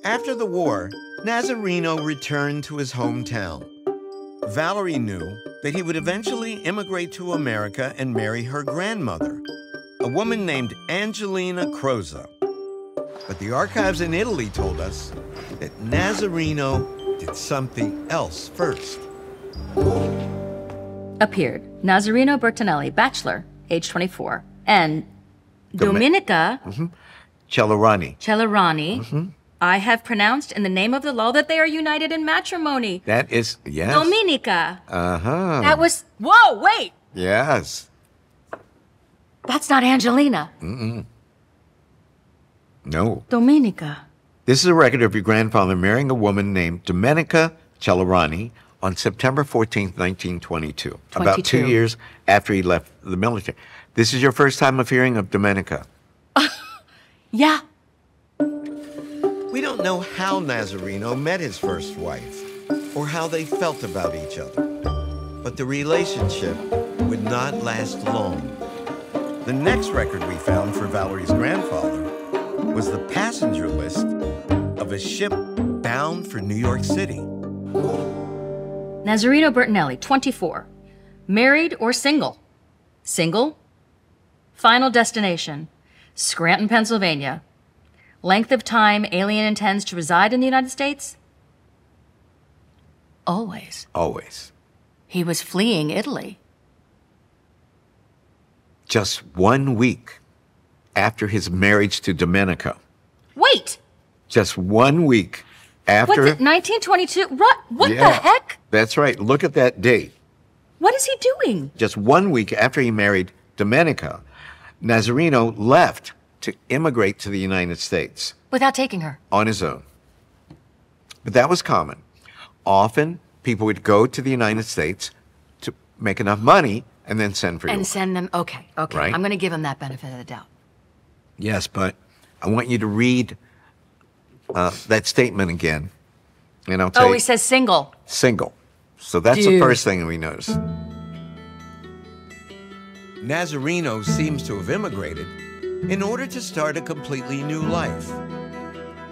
After the war, Nazareno returned to his hometown. Valerie knew that he would eventually immigrate to America and marry her grandmother, a woman named Angelina Croza. But the archives in Italy told us that Nazareno did something else first. Appeared Nazareno Bertinelli, bachelor, age 24, and Domenica Celerani. I have pronounced in the name of the law that they are united in matrimony. That is, yes. Domenica. Uh-huh. That was, whoa, wait. Yes. That's not Angelina. No. Domenica. This is a record of your grandfather marrying a woman named Domenica Celerani on September 14th, 1922. About 2 years after he left the military. This is your first time of hearing of Domenica? Yeah. We don't know how Nazareno met his first wife or how they felt about each other. But the relationship would not last long. The next record we found for Valerie's grandfather was the passenger list of a ship bound for New York City. Nazareno Bertinelli, 24. Married or single? Single. Final destination, Scranton, Pennsylvania. Length of time alien intends to reside in the United States? Always. Always. He was fleeing Italy. Just 1 week after his marriage to Domenica. Wait! Just 1 week after... What, 1922? What the Yeah, heck? That's right. Look at that date. What is he doing? Just 1 week after he married Domenica, Nazareno left to immigrate to the United States. Without taking her. On his own. But that was common. Often, people would go to the United States to make enough money and then send for you. And send them, okay. Right? I'm going to give him that benefit of the doubt. Yes, but I want you to read that statement again. And I'll tell you. Oh, he says single. Single. So that's the first thing we notice. Nazareno seems to have immigrated in order to start a completely new life.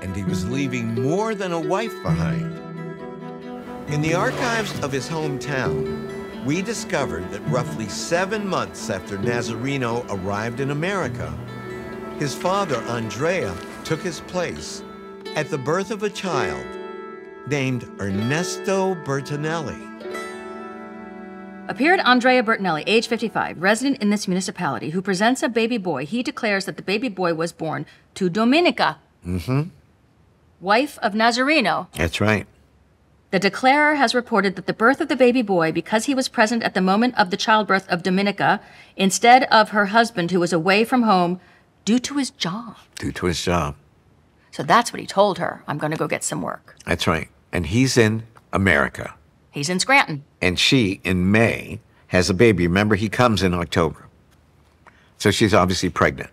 And he was leaving more than a wife behind. In the archives of his hometown, we discovered that roughly 7 months after Nazareno arrived in America, his father, Andrea, took his place at the birth of a child named Ernesto Bertinelli. Appeared Andrea Bertinelli, age 55, resident in this municipality, who presents a baby boy. He declares that the baby boy was born to Domenica, wife of Nazareno. That's right. The declarer has reported that the birth of the baby boy, because he was present at the moment of the childbirth of Domenica, instead of her husband who was away from home due to his job. Due to his job. So that's what he told her. I'm going to go get some work. That's right. And he's in America. He's in Scranton. And she, in May, has a baby. Remember, he comes in October. So she's obviously pregnant.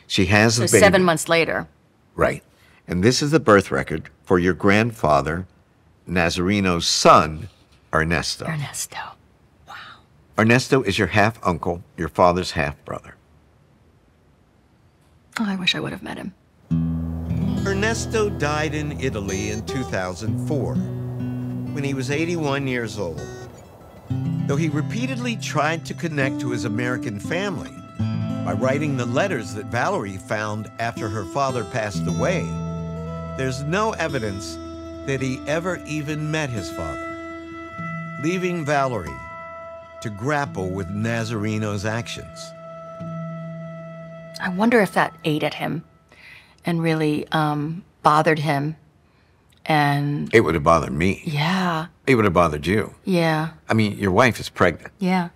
She has the baby. 7 months later. Right. And this is the birth record for your grandfather, Nazareno's son, Ernesto. Ernesto. Wow. Ernesto is your half-uncle, your father's half-brother. Oh, I wish I would have met him. Ernesto died in Italy in 2004, when he was 81 years old. Though he repeatedly tried to connect to his American family by writing the letters that Valerie found after her father passed away, there's no evidence that he ever even met his father, leaving Valerie to grapple with Nazareno's actions. I wonder if that ate at him and really bothered him. And it would have bothered me. Yeah. It would have bothered you. Yeah. I mean, your wife is pregnant. Yeah.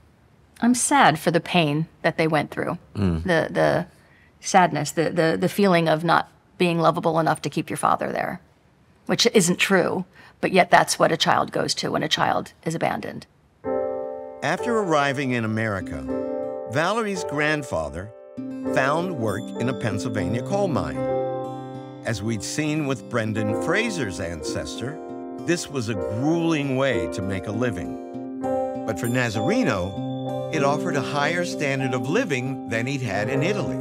I'm sad for the pain that they went through. The sadness, the feeling of not being lovable enough to keep your father there, which isn't true, but yet that's what a child goes to when a child is abandoned. After arriving in America, Valerie's grandfather found work in a Pennsylvania coal mine. As we'd seen with Brendan Fraser's ancestor, this was a grueling way to make a living. But for Nazareno, it offered a higher standard of living than he'd had in Italy.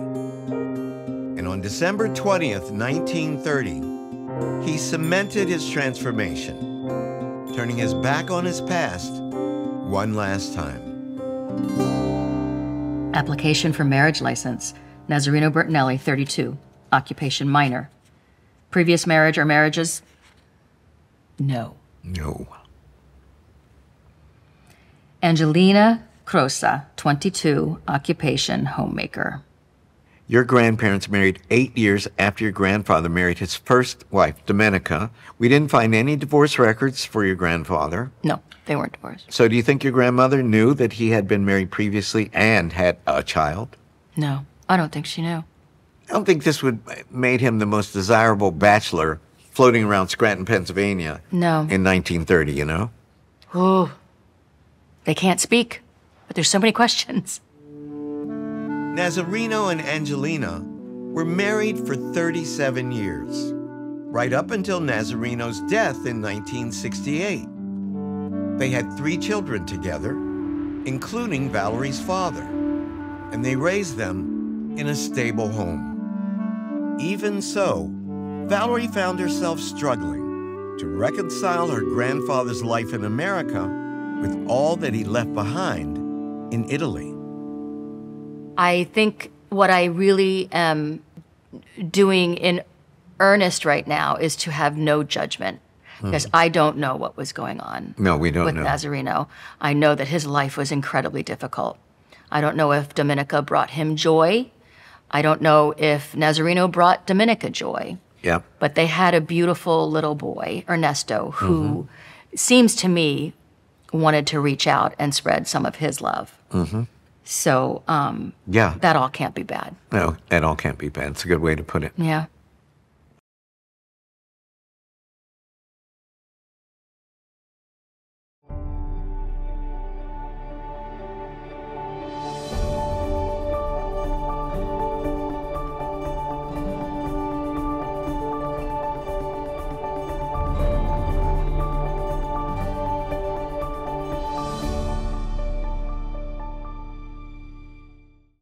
And on December 20th, 1930, He cemented his transformation, turning his back on his past one last time. Application for marriage license. Nazareno Bertinelli, 32. Occupation minor. Previous marriage or marriages? No. No. Angelina Crosa, 22. Occupation homemaker. Your grandparents married 8 years after your grandfather married his first wife, Domenica. We didn't find any divorce records for your grandfather. No, they weren't divorced. So do you think your grandmother knew that he had been married previously and had a child? No, I don't think she knew. I don't think this would made him the most desirable bachelor floating around Scranton, Pennsylvania No. in 1930, you know? Oh, they can't speak, but there's so many questions. Nazareno and Angelina were married for 37 years, right up until Nazareno's death in 1968. They had 3 children together, including Valerie's father, and they raised them in a stable home. Even so, Valerie found herself struggling to reconcile her grandfather's life in America with all that he left behind in Italy. I think what I really am doing in earnest right now is to have no judgment, because I don't know what was going on. No, we don't with know. Nazareno. I know that his life was incredibly difficult. I don't know if Domenica brought him joy. I don't know if Nazareno brought Domenica joy. Yep. But they had a beautiful little boy, Ernesto, who seems to me wanted to reach out and spread some of his love. So Yeah. that all can't be bad. No, that all can't be bad. It's a good way to put it. Yeah.